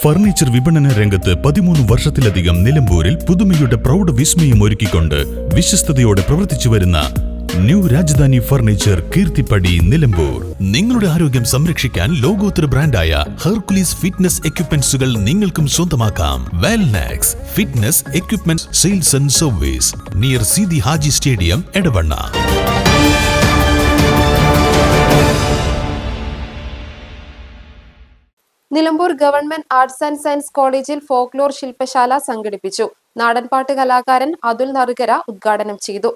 Furniture വിപണന രംഗത്ത് 13 വർഷത്തിലധികം നിലമ്പൂരിൽ പുതുമയുടെ പ്രൗഢ വിസ്മയം ഒരുക്കിക്കൊണ്ട് വിശ്വസ്തയോടെ പ്രവർത്തിച്ചു വരുന്ന ന്യൂ രാജധാനി ഫർണിച്ചർ കീർത്തിപ്പടി നിലമ്പൂർ. നിങ്ങളുടെ ആരോഗ്യം സംരക്ഷിക്കാൻ ലോകോത്തര ബ്രാൻഡായ ഹെർക്കുലീസ് ഫിറ്റ്നസ് എക്യുപ്മെന്റ്സുകൾ നിങ്ങൾക്കും സ്വന്തമാക്കാം. Wellnex fitness equipment sales and service near Seethi Haji stadium, Edavanna. Nilambur government arts and science കോളേജിൽ ഫോക്ലോർ ശില്പശാല സംഘടിപ്പിച്ചു. നാടൻപാട്ട് കലാകാരൻ അതുൽ നറുകര ഉദ്ഘാടനം ചെയ്തു.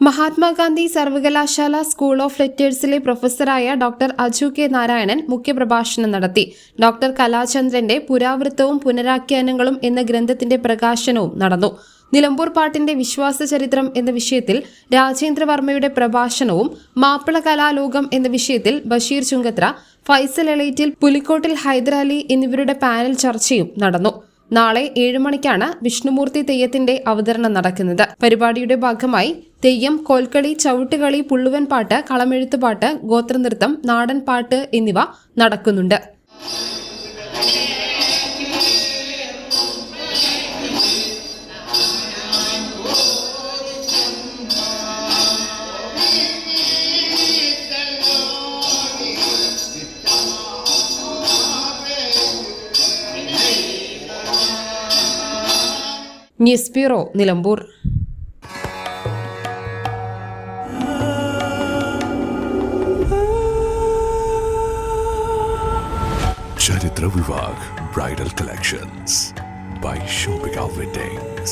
മഹാത്മാഗാന്ധി സർവകലാശാല സ്കൂൾ ഓഫ് ലെറ്റേഴ്സിലെ പ്രൊഫസറായ ഡോക്ടർ അജു കെ നാരായണൻ മുഖ്യപ്രഭാഷണം നടത്തി. ഡോക്ടർ കലാചന്ദ്രന്റെ പുരാവൃത്തവും പുനരാഖ്യാനങ്ങളും എന്ന ഗ്രന്ഥത്തിന്റെ പ്രകാശനവും നടന്നു. നിലമ്പൂർ പാട്ടിന്റെ വിശ്വാസചരിത്രം എന്ന വിഷയത്തിൽ രാജേന്ദ്രവർമ്മയുടെ പ്രഭാഷണവും മാപ്പിള കലാലോകം എന്ന വിഷയത്തിൽ ബഷീർ ചുങ്കത്ര, ഫൈസൽ എളേറ്റിൽ, പുലിക്കോട്ടിൽ ഹൈദരാലി എന്നിവരുടെ പാനൽ ചർച്ചയും നടന്നു. നാളെ 7 മണിക്കാണ് വിഷ്ണുമൂർത്തി തെയ്യത്തിന്റെ അവതരണം നടക്കുന്നത്. പരിപാടിയുടെ ഭാഗമായി തെയ്യം, കോൽക്കളി, ചവിട്ടുകളി, പുള്ളുവൻ പാട്ട്, കളമെഴുത്തുപാട്ട്, ഗോത്രനൃത്തം, നാടൻ പാട്ട് എന്നിവ നടക്കുന്നുണ്ട്. News bureau, Nilambur. Charithra Vivah bridal collections by Shobhika Weddings.